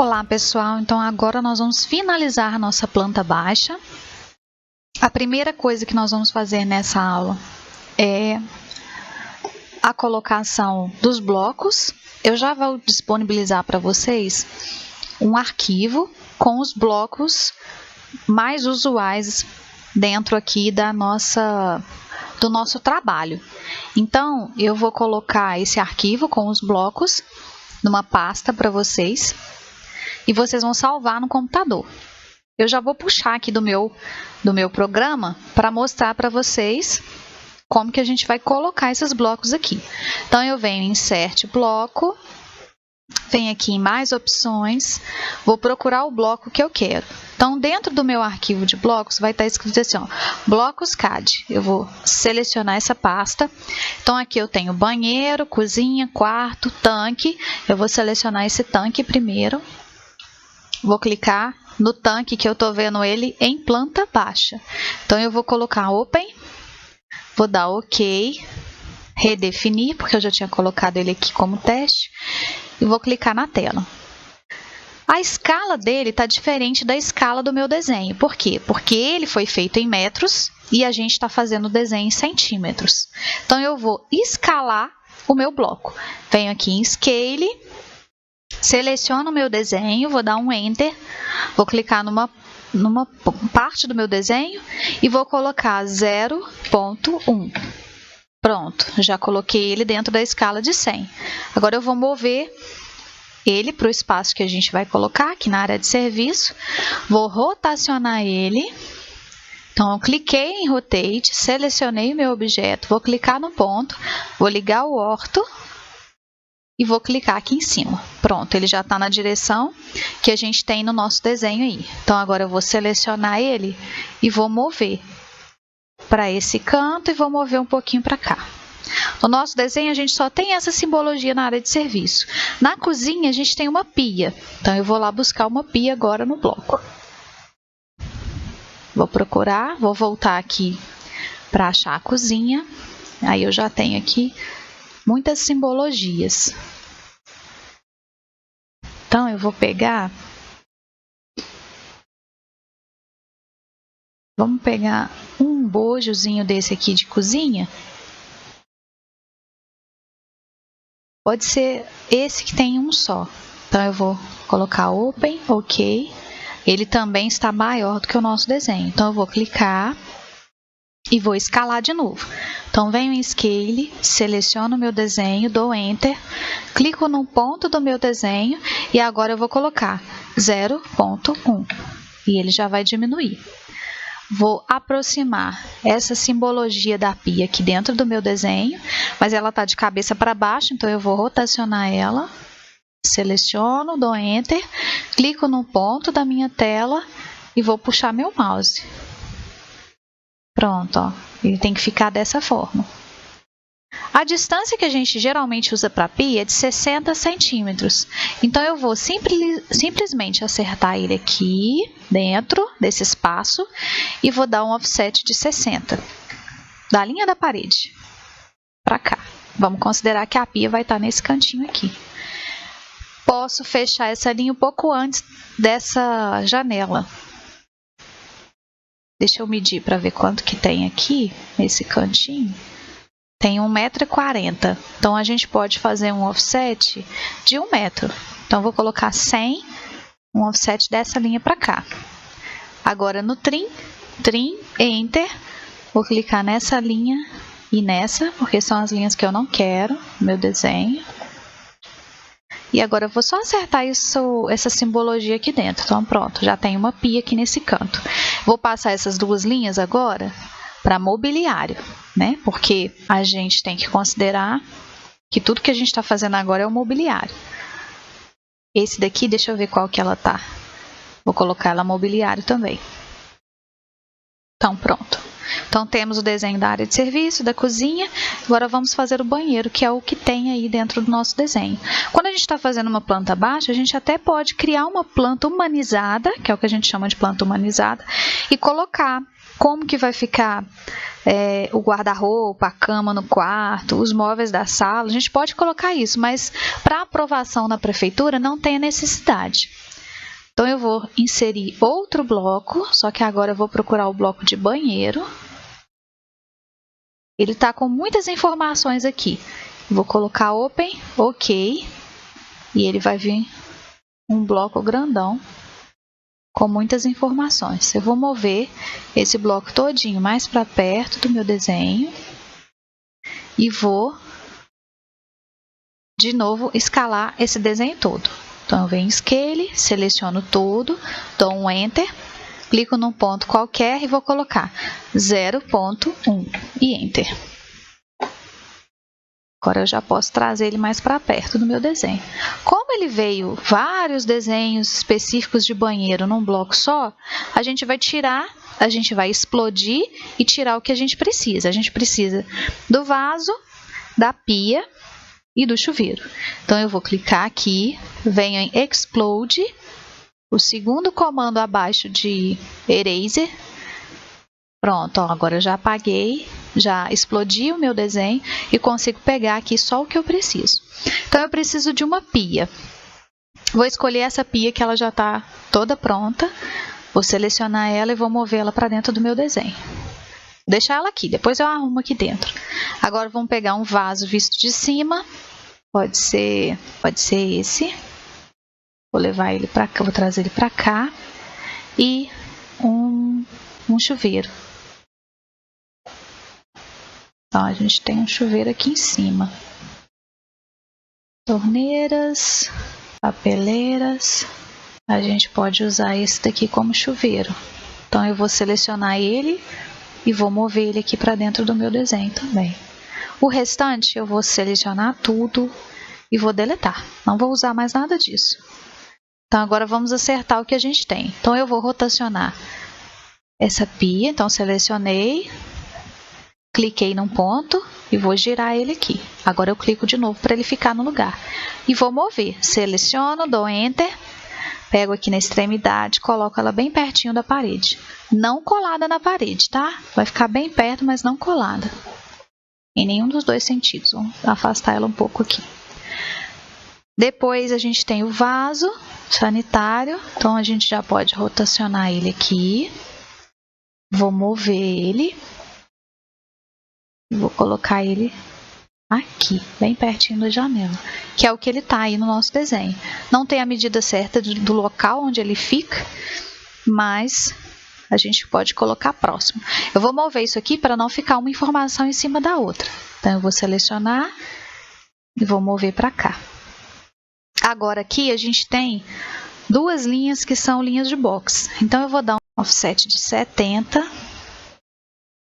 Olá pessoal, então agora nós vamos finalizar nossa planta baixa. A primeira coisa que nós vamos fazer nessa aula é a colocação dos blocos. Eu já vou disponibilizar para vocês um arquivo com os blocos mais usuais dentro aqui do nosso trabalho. Então, eu vou colocar esse arquivo com os blocos numa pasta para vocês e vocês vão salvar no computador. Eu já vou puxar aqui do meu programa para mostrar para vocês como que a gente vai colocar esses blocos aqui. Então, eu venho em Insert Bloco, venho aqui em Mais Opções, vou procurar o bloco que eu quero. Então, dentro do meu arquivo de blocos, vai estar escrito assim, ó, Blocos CAD. Eu vou selecionar essa pasta. Então, aqui eu tenho banheiro, cozinha, quarto, tanque. Eu vou selecionar esse tanque primeiro. Vou clicar no tanque que eu estou vendo ele em planta baixa. Então, eu vou colocar Open, vou dar OK, redefinir, porque eu já tinha colocado ele aqui como teste, e vou clicar na tela. A escala dele está diferente da escala do meu desenho. Por quê? Porque ele foi feito em metros e a gente está fazendo o desenho em centímetros. Então, eu vou escalar o meu bloco. Venho aqui em Scale, seleciono o meu desenho, vou dar um Enter, vou clicar numa parte do meu desenho e vou colocar 0.1. Pronto, já coloquei ele dentro da escala de 100. Agora eu vou mover ele para o espaço que a gente vai colocar aqui na área de serviço. Vou rotacionar ele. Então, eu cliquei em Rotate, selecionei o meu objeto, vou clicar no ponto, vou ligar o orto e vou clicar aqui em cima. Pronto, ele já está na direção que a gente tem no nosso desenho aí. Então, agora eu vou selecionar ele e vou mover para esse canto e vou mover um pouquinho para cá. No nosso desenho, a gente só tem essa simbologia na área de serviço. Na cozinha, a gente tem uma pia. Então, eu vou lá buscar uma pia agora no bloco. Vou procurar, vou voltar aqui para achar a cozinha. Aí, eu já tenho aqui muitas simbologias. Então, eu vou pegar... Vamos pegar um bojozinho desse aqui de cozinha. Pode ser esse que tem um só. Então, eu vou colocar Open, OK. Ele também está maior do que o nosso desenho. Então, eu vou clicar e vou escalar de novo. Então, venho em Scale, seleciono o meu desenho, dou Enter, clico no ponto do meu desenho e agora eu vou colocar 0.1. E ele já vai diminuir. Vou aproximar essa simbologia da pia aqui dentro do meu desenho, mas ela está de cabeça para baixo, então eu vou rotacionar ela, seleciono, dou Enter, clico no ponto da minha tela e vou puxar meu mouse. Pronto, ó, ele tem que ficar dessa forma. A distância que a gente geralmente usa para a pia é de 60 centímetros. Então, eu vou simplesmente acertar ele aqui dentro desse espaço e vou dar um offset de 60 da linha da parede para cá. Vamos considerar que a pia vai estar nesse cantinho aqui. Posso fechar essa linha um pouco antes dessa janela. Deixa eu medir para ver quanto que tem aqui nesse cantinho. Tem 1,40 m. Então, a gente pode fazer um offset de 1 metro. Então, vou colocar 100, um offset dessa linha para cá. Agora, no Trim, Enter. Vou clicar nessa linha e nessa, porque são as linhas que eu não quero no meu desenho. E agora, eu vou só acertar essa simbologia aqui dentro. Então, pronto, já tem uma pia aqui nesse canto. Vou passar essas duas linhas agora para mobiliário, né? Porque a gente tem que considerar que tudo que a gente está fazendo agora é o mobiliário. Esse daqui, deixa eu ver qual que ela tá. Vou colocar ela mobiliário também. Então, pronto. Então, temos o desenho da área de serviço, da cozinha. Agora, vamos fazer o banheiro, que é o que tem aí dentro do nosso desenho. Quando a gente está fazendo uma planta baixa, a gente até pode criar uma planta humanizada, que é o que a gente chama de planta humanizada, e colocar como que vai ficar o guarda-roupa, a cama no quarto, os móveis da sala. A gente pode colocar isso, mas para aprovação na prefeitura não tem a necessidade. Então, eu vou inserir outro bloco, só que agora eu vou procurar o bloco de banheiro. Ele está com muitas informações aqui. Vou colocar Open, OK, e ele vai vir um bloco grandão com muitas informações. Eu vou mover esse bloco todinho mais para perto do meu desenho e vou, de novo, escalar esse desenho todo. Então, eu venho em Scale, seleciono tudo, dou um Enter, clico num ponto qualquer e vou colocar 0.1 e Enter. Agora eu já posso trazer ele mais para perto do meu desenho. Como ele veio vários desenhos específicos de banheiro num bloco só, a gente vai tirar, a gente vai explodir e tirar o que a gente precisa. A gente precisa do vaso, da pia e do chuveiro. Então, eu vou clicar aqui, venho em Explode, o segundo comando abaixo de Eraser. Pronto, ó, agora eu já apaguei, já explodi o meu desenho e consigo pegar aqui só o que eu preciso. Então, eu preciso de uma pia. Vou escolher essa pia que ela já está toda pronta. Vou selecionar ela e vou mover ela para dentro do meu desenho. Vou deixar ela aqui, depois eu arrumo aqui dentro. Agora, vamos pegar um vaso visto de cima. Pode ser esse. Vou levar ele para cá, vou trazer ele para cá. E um chuveiro. Então, a gente tem um chuveiro aqui em cima. Torneiras, papeleiras. A gente pode usar esse daqui como chuveiro. Então, eu vou selecionar ele e vou mover ele aqui para dentro do meu desenho também. O restante, eu vou selecionar tudo e vou deletar. Não vou usar mais nada disso. Então, agora vamos acertar o que a gente tem. Então, eu vou rotacionar essa pia. Então, selecionei. Cliquei num ponto e vou girar ele aqui. Agora eu clico de novo para ele ficar no lugar. E vou mover. Seleciono, dou Enter, pego aqui na extremidade, coloco ela bem pertinho da parede. Não colada na parede, tá? Vai ficar bem perto, mas não colada. Em nenhum dos dois sentidos. Vamos afastar ela um pouco aqui. Depois a gente tem o vaso sanitário. Então, a gente já pode rotacionar ele aqui. Vou mover ele. Vou colocar ele aqui, bem pertinho da janela, que é o que ele está aí no nosso desenho. Não tem a medida certa do local onde ele fica, mas a gente pode colocar próximo. Eu vou mover isso aqui para não ficar uma informação em cima da outra. Então, eu vou selecionar e vou mover para cá. Agora, aqui a gente tem duas linhas que são linhas de box. Então, eu vou dar um offset de 70,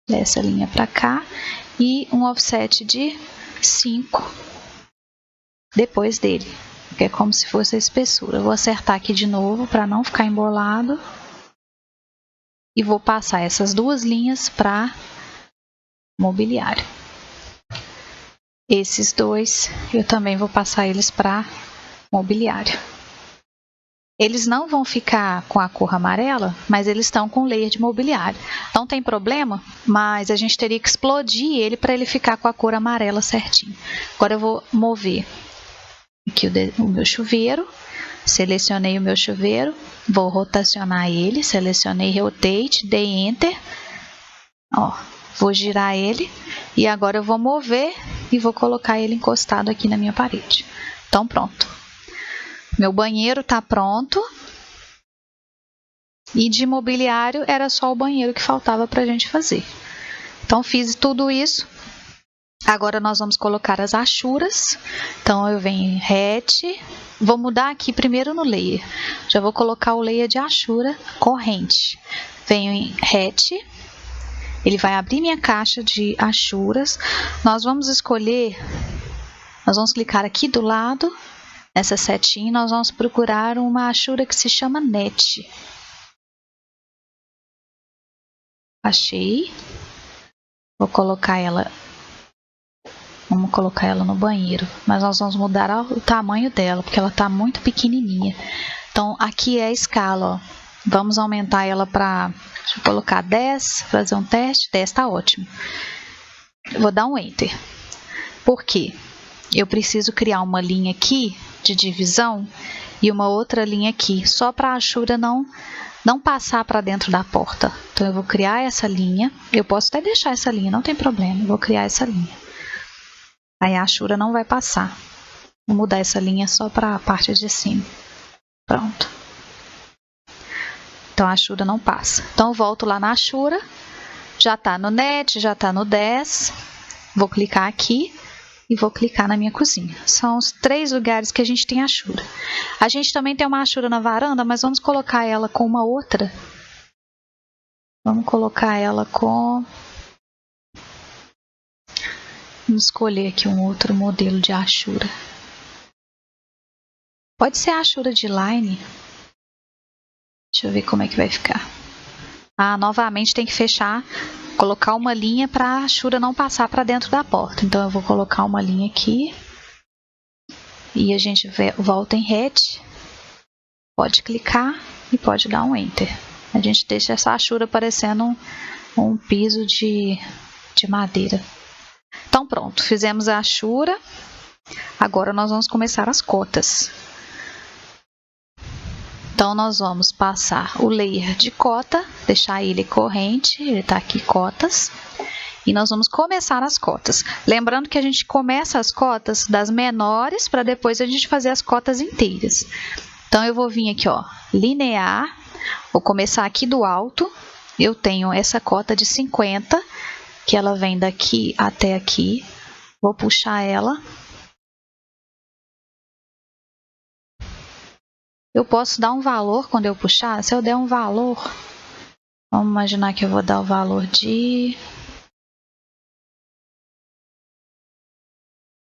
dessa linha para cá, e um offset de 5 depois dele, que é como se fosse a espessura. Eu vou acertar aqui de novo para não ficar embolado e vou passar essas duas linhas para mobiliário. Esses dois eu também vou passar eles para mobiliário. Eles não vão ficar com a cor amarela, mas eles estão com layer de mobiliário. Não tem problema, mas a gente teria que explodir ele para ele ficar com a cor amarela certinho. Agora eu vou mover aqui o meu chuveiro. Selecionei o meu chuveiro, vou rotacionar ele, selecionei Rotate, dei Enter. Ó, vou girar ele e agora eu vou mover e vou colocar ele encostado aqui na minha parede. Então, pronto. Meu banheiro está pronto. E de mobiliário era só o banheiro que faltava para a gente fazer. Então, fiz tudo isso. Agora, nós vamos colocar as achuras. Então, eu venho em Hatch. Vou mudar aqui primeiro no Layer. Já vou colocar o Layer de achura corrente. Venho em Hatch. Ele vai abrir minha caixa de achuras. Nós vamos escolher... Nós vamos clicar aqui do lado... Nessa setinha, nós vamos procurar uma achura que se chama Net. Achei. Vamos colocar ela no banheiro. Mas nós vamos mudar o tamanho dela, porque ela está muito pequenininha. Então, aqui é a escala, ó. Vamos aumentar ela para... Deixa eu colocar 10, fazer um teste. 10 está ótimo. Eu vou dar um Enter. Por quê? Eu preciso criar uma linha aqui de divisão e uma outra linha aqui, só para a achura não passar para dentro da porta. Então eu vou criar essa linha, eu posso até deixar essa linha, não tem problema, eu vou criar essa linha. Aí a achura não vai passar. Vou mudar essa linha só para a parte de cima. Pronto. Então a achura não passa. Então eu volto lá na achura, já está no net, já está no 10. Vou clicar aqui e vou clicar na minha cozinha. São os 3 lugares que a gente tem achura. A gente também tem uma achura na varanda, mas vamos colocar ela com uma outra. Vamos colocar ela com... Vamos escolher aqui um outro modelo de achura. Pode ser a achura de line. Deixa eu ver como é que vai ficar. Novamente tem que fechar, colocar uma linha para a achura não passar para dentro da porta. Então eu vou colocar uma linha aqui. E a gente volta em Hatch. Pode clicar e pode dar um Enter. A gente deixa essa achura parecendo um piso de madeira. Então pronto, fizemos a achura. Agora nós vamos começar as cotas. Então nós vamos passar o layer de cota, deixar ele corrente, ele está aqui cotas. E nós vamos começar as cotas. Lembrando que a gente começa as cotas das menores para depois a gente fazer as cotas inteiras. Então eu vou vir aqui, ó, linear, vou começar aqui do alto. Eu tenho essa cota de 50, que ela vem daqui até aqui. Vou puxar ela. Eu posso dar um valor quando eu puxar. Se eu der um valor, vamos imaginar que eu vou dar o valor de...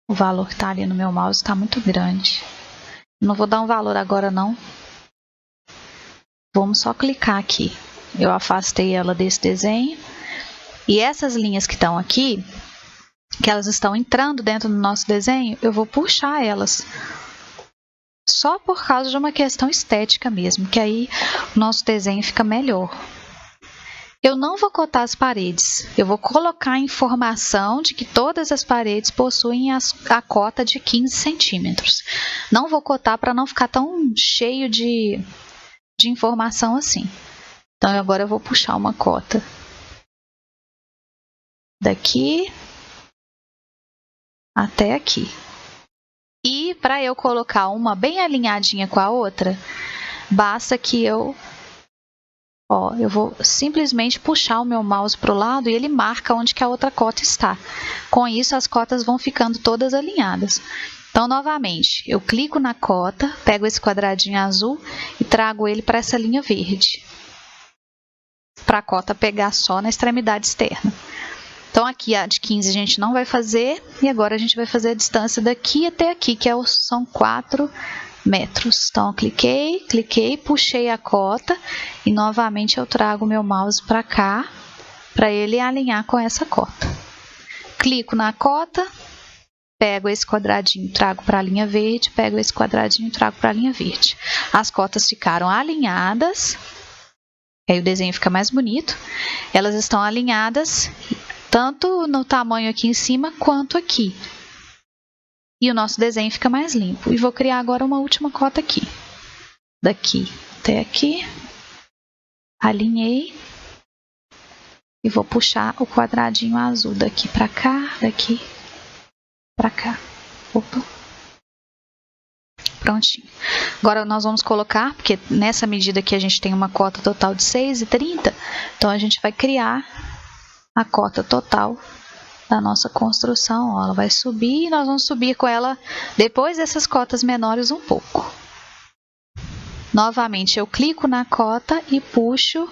O valor que está ali no meu mouse está muito grande. Não vou dar um valor agora não. Vamos só clicar aqui. Eu afastei ela desse desenho. E essas linhas que estão aqui, que elas estão entrando dentro do nosso desenho, eu vou puxar elas. Só por causa de uma questão estética mesmo, que aí o nosso desenho fica melhor. Eu não vou cotar as paredes, eu vou colocar a informação de que todas as paredes possuem a cota de 15 centímetros. Não vou cotar para não ficar tão cheio de informação assim. Então agora eu vou puxar uma cota daqui até aqui. E para eu colocar uma bem alinhadinha com a outra, basta que eu vou simplesmente puxar o meu mouse para o lado e ele marca onde que a outra cota está. Com isso, as cotas vão ficando todas alinhadas. Então, novamente, eu clico na cota, pego esse quadradinho azul e trago ele para essa linha verde. Para a cota pegar só na extremidade externa. Então, aqui a de 15 a gente não vai fazer, e agora a gente vai fazer a distância daqui até aqui, que são 4 metros. Então, cliquei, puxei a cota, e novamente eu trago o meu mouse para cá, para ele alinhar com essa cota. Clico na cota, pego esse quadradinho, trago para a linha verde, pego esse quadradinho, trago para a linha verde. As cotas ficaram alinhadas, aí o desenho fica mais bonito. Elas estão alinhadas tanto no tamanho aqui em cima quanto aqui. E o nosso desenho fica mais limpo. E vou criar agora uma última cota aqui. Daqui até aqui. Alinhei. E vou puxar o quadradinho azul daqui para cá, daqui para cá. Opa. Prontinho. Agora nós vamos colocar, porque nessa medida aqui a gente tem uma cota total de 6,30. Então a gente vai criar a cota total da nossa construção. Ela vai subir e nós vamos subir com ela depois dessas cotas menores um pouco. Novamente eu clico na cota e puxo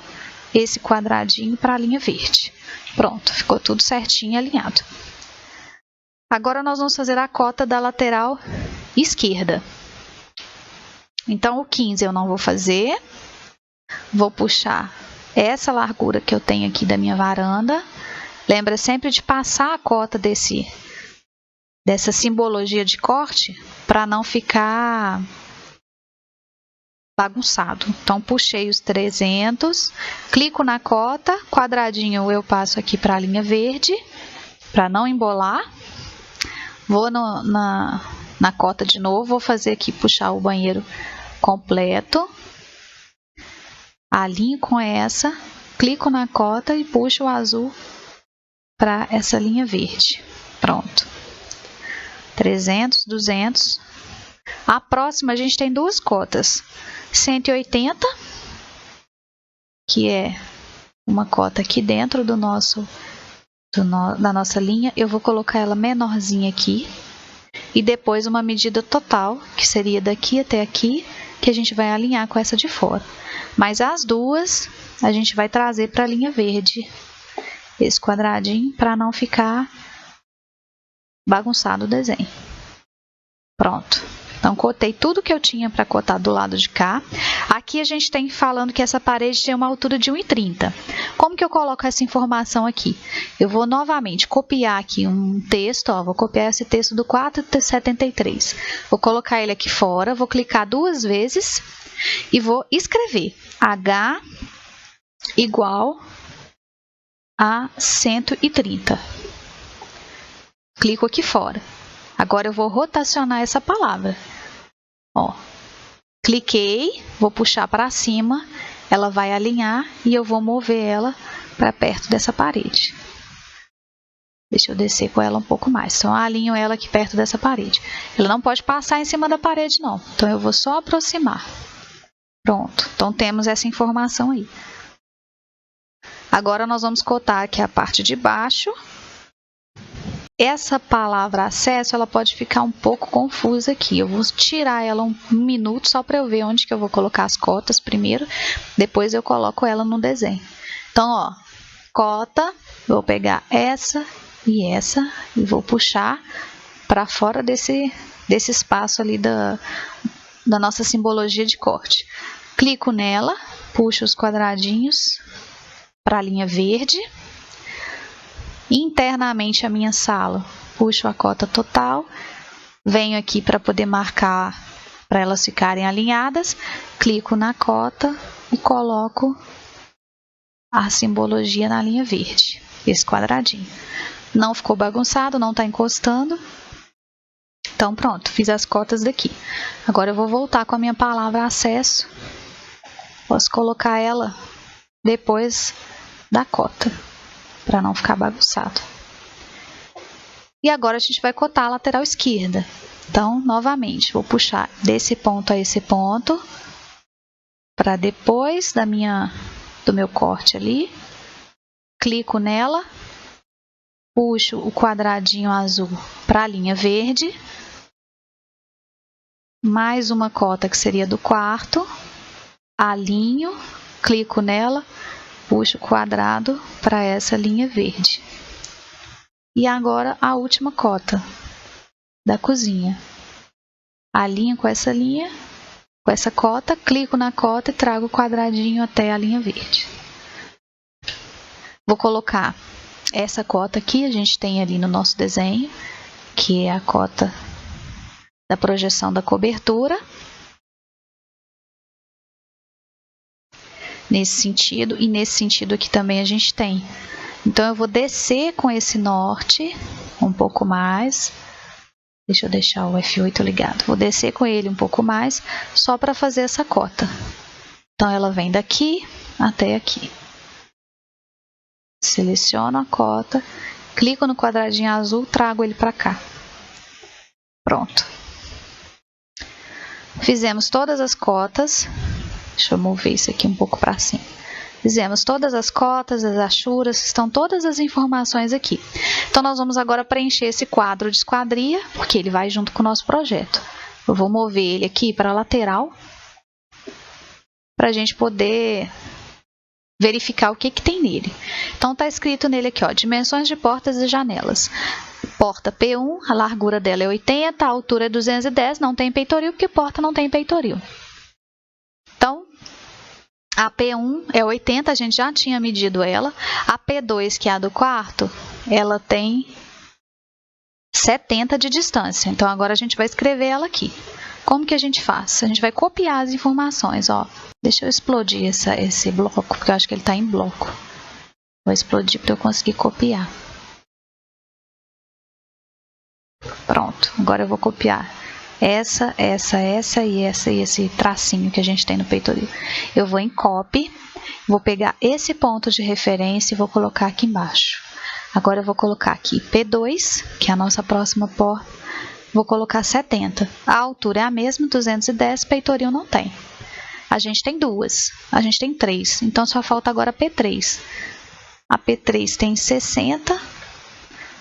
esse quadradinho para a linha verde. Pronto, ficou tudo certinho alinhado. Agora nós vamos fazer a cota da lateral esquerda. Então o 15 eu não vou fazer. Vou puxar essa largura que eu tenho aqui da minha varanda. Lembra sempre de passar a cota dessa simbologia de corte para não ficar bagunçado. Então, puxei os 300, clico na cota, quadradinho eu passo aqui para a linha verde, para não embolar. Vou na cota de novo, vou fazer aqui, puxar o banheiro completo, alinho com essa, clico na cota e puxo o azul para essa linha verde. Pronto. 300, 200. A próxima a gente tem duas cotas. 180, que é uma cota aqui dentro da nossa linha. Eu vou colocar ela menorzinha aqui. E depois uma medida total, que seria daqui até aqui, que a gente vai alinhar com essa de fora. Mas as duas a gente vai trazer para a linha verde, esse quadradinho, para não ficar bagunçado o desenho. Pronto. Então, cotei tudo que eu tinha para cotar do lado de cá. Aqui a gente tem falando que essa parede tem uma altura de 1,30. Como que eu coloco essa informação aqui? Eu vou novamente copiar aqui um texto, ó, vou copiar esse texto do 473. Vou colocar ele aqui fora, vou clicar duas vezes e vou escrever H igual a 130. Clico aqui fora. Agora eu vou rotacionar essa palavra. Ó, cliquei, vou puxar para cima, ela vai alinhar e eu vou mover ela para perto dessa parede. Deixa eu descer com ela um pouco mais. Então, eu alinho ela aqui perto dessa parede. Ela não pode passar em cima da parede, não. Então, eu vou só aproximar. Pronto. Então, temos essa informação aí. Agora, nós vamos cotar aqui a parte de baixo. Essa palavra acesso, ela pode ficar um pouco confusa aqui. Eu vou tirar ela um minuto só para eu ver onde que eu vou colocar as cotas primeiro. Depois eu coloco ela no desenho. Então, ó, cota, vou pegar essa e vou puxar para fora desse espaço ali da nossa simbologia de corte. Clico nela, puxo os quadradinhos para a linha verde. Internamente a minha sala, puxo a cota total, venho aqui para poder marcar, para elas ficarem alinhadas, clico na cota e coloco a simbologia na linha verde, esse quadradinho. Não ficou bagunçado, não está encostando. Então pronto, fiz as cotas daqui. Agora eu vou voltar com a minha palavra acesso, posso colocar ela depois da cota, para não ficar bagunçado. E agora a gente vai cotar a lateral esquerda. Então, novamente, vou puxar desse ponto a esse ponto, para depois do meu corte ali. Clico nela, puxo o quadradinho azul para a linha verde. Mais uma cota que seria do quarto. Alinho, clico nela, puxo o quadrado para essa linha verde. E agora a última cota da cozinha. Alinho com essa linha, com essa cota, clico na cota e trago o quadradinho até a linha verde. Vou colocar essa cota aqui, a gente tem ali no nosso desenho, que é a cota da projeção da cobertura. Nesse sentido, e nesse sentido aqui também a gente tem. Então, eu vou descer com esse norte um pouco mais. Deixa eu deixar o F8 ligado. Vou descer com ele um pouco mais, só para fazer essa cota. Então, ela vem daqui até aqui. Seleciono a cota, clico no quadradinho azul, trago ele para cá. Pronto. Fizemos todas as cotas. Deixa eu mover isso aqui um pouco para cima. Fizemos todas as cotas, as achuras, estão todas as informações aqui. Então, nós vamos agora preencher esse quadro de esquadria, porque ele vai junto com o nosso projeto. Eu vou mover ele aqui para a lateral, para a gente poder verificar o que tem nele. Então, está escrito nele aqui, ó, dimensões de portas e janelas. Porta P1, a largura dela é 80, a altura é 210, não tem peitoril, porque porta não tem peitoril. Então, a P1 é 80, a gente já tinha medido ela. A P2, que é a do quarto, ela tem 70 de distância. Então, agora a gente vai escrever ela aqui. Como que a gente faz? A gente vai copiar as informações, ó. Deixa eu explodir esse bloco, porque eu acho que ele está em bloco. Vou explodir para eu conseguir copiar. Pronto, agora eu vou copiar essa e esse tracinho que a gente tem no peitoril. Eu vou em copy, vou pegar esse ponto de referência e vou colocar aqui embaixo. Agora eu vou colocar aqui P2, que é a nossa próxima porta, vou colocar 70. A altura é a mesma, 210, peitoril não tem. A gente tem duas, a gente tem 3, então só falta agora a P3. A P3 tem 60,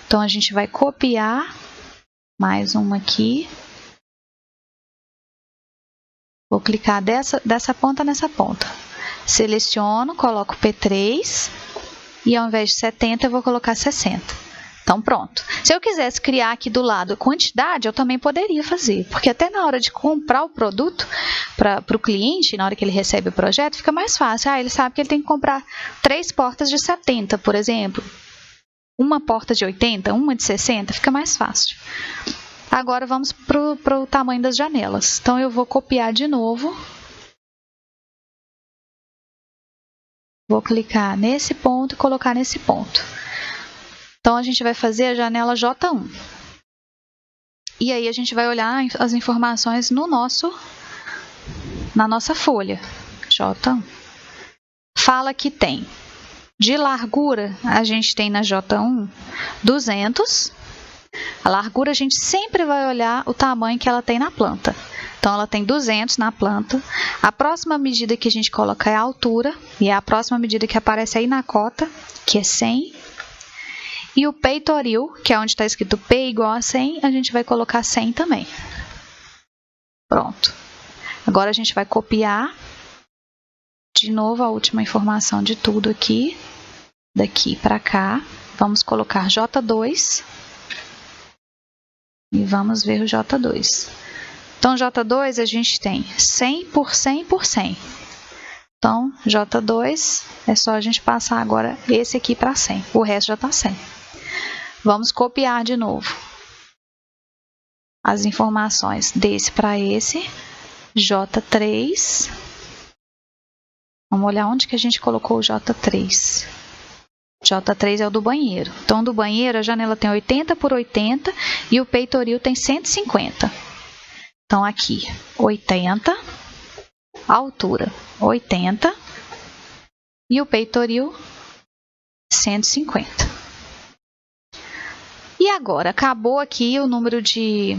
então a gente vai copiar mais uma aqui. Vou clicar dessa ponta nessa ponta. Seleciono, coloco P3 e ao invés de 70 eu vou colocar 60. Então pronto. Se eu quisesse criar aqui do lado a quantidade, eu também poderia fazer, porque até na hora de comprar o produto para o cliente, na hora que ele recebe o projeto, fica mais fácil. Ele sabe que ele tem que comprar 3 portas de 70, por exemplo. Uma porta de 80, uma de 60, fica mais fácil. Agora vamos para o tamanho das janelas. Então eu vou copiar de novo. Vou clicar nesse ponto e colocar nesse ponto. Então a gente vai fazer a janela J1. E aí a gente vai olhar as informações na nossa folha. J1. Fala que tem de largura, a gente tem na J1 200. A largura a gente sempre vai olhar o tamanho que ela tem na planta. Então ela tem 200 na planta. A próxima medida que a gente coloca é a altura, e é a próxima medida que aparece aí na cota, que é 100. E o peitoril, que é onde está escrito P igual a 100, a gente vai colocar 100 também. Pronto. Agora a gente vai copiar de novo a última informação de tudo aqui, daqui para cá. Vamos colocar J2 e vamos ver o J2. Então, J2 a gente tem 100 por 100 por 100. Então, J2 é só a gente passar agora esse aqui para 100. O resto já está 100. Vamos copiar de novo as informações desse para esse. J3. Vamos olhar onde que a gente colocou o J3. J3 é o do banheiro. Então, do banheiro, a janela tem 80 por 80 e o peitoril tem 150. Então, aqui, 80, a altura 80 e o peitoril 150. E agora, acabou aqui o número de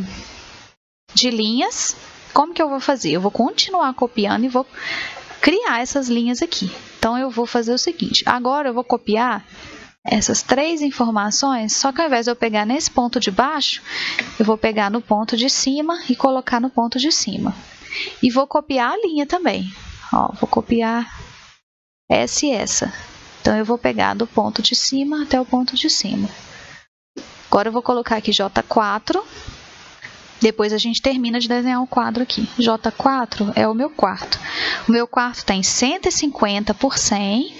linhas. Como que eu vou fazer? Eu vou continuar copiando e vou criar essas linhas aqui. Então, eu vou fazer o seguinte. Agora, eu vou copiar essas 3 informações, só que ao invés de eu pegar nesse ponto de baixo, eu vou pegar no ponto de cima e colocar no ponto de cima. E vou copiar a linha também. Ó, vou copiar essa e essa. Então, eu vou pegar do ponto de cima até o ponto de cima. Agora, eu vou colocar aqui J4. Depois, a gente termina de desenhar o quadro aqui. J4 é o meu quarto. O meu quarto tem 150 por 100.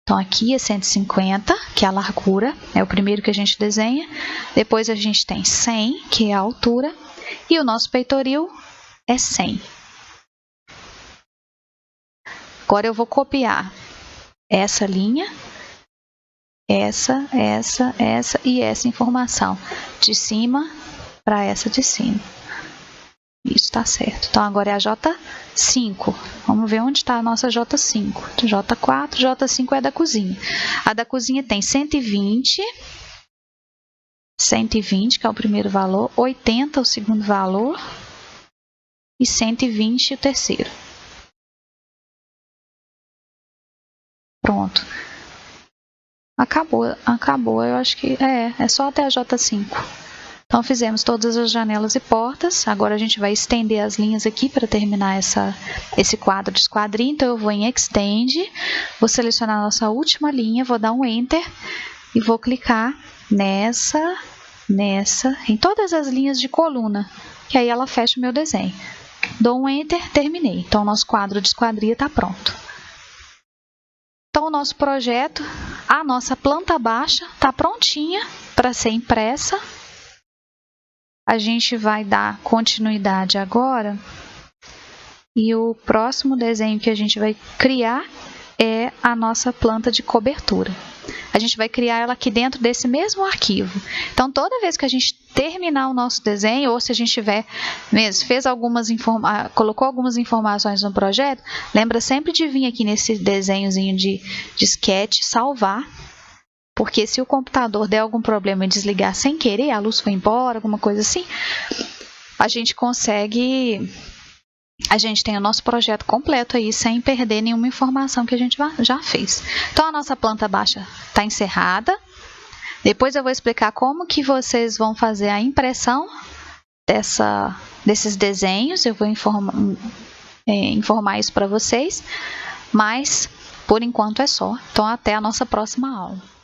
Então, aqui é 150, que é a largura. É o primeiro que a gente desenha. Depois, a gente tem 100, que é a altura. E o nosso peitoril é 100. Agora, eu vou copiar essa linha, essa e essa informação de cima para essa de cima. Isso está certo. Então, agora é a J5. Vamos ver onde está a nossa J5. J4, J5 é da cozinha. A da cozinha tem 120, que é o primeiro valor, 80 o segundo valor e 120 o terceiro. Pronto. Acabou. Eu acho que é só até a J5. Então, fizemos todas as janelas e portas. Agora, a gente vai estender as linhas aqui para terminar esse quadro de esquadria. Então, eu vou em Extend, vou selecionar a nossa última linha, vou dar um Enter e vou clicar nessa, em todas as linhas de coluna, que aí ela fecha o meu desenho. Dou um Enter, terminei. Então, o nosso quadro de esquadria está pronto. Então, o nosso projeto, a nossa planta baixa está prontinha para ser impressa. A gente vai dar continuidade agora e o próximo desenho que a gente vai criar é a nossa planta de cobertura. a gente vai criar ela aqui dentro desse mesmo arquivo. Então, toda vez que a gente terminar o nosso desenho, ou se a gente tiver mesmo, colocou algumas informações no projeto, lembra sempre de vir aqui nesse desenhozinho de sketch, salvar, porque se o computador der algum problema e desligar sem querer, a luz foi embora, alguma coisa assim, a gente tem o nosso projeto completo aí, sem perder nenhuma informação que a gente já fez. Então, a nossa planta baixa está encerrada. Depois eu vou explicar como que vocês vão fazer a impressão desses desenhos. Eu vou informar isso para vocês, mas por enquanto é só. Então, até a nossa próxima aula.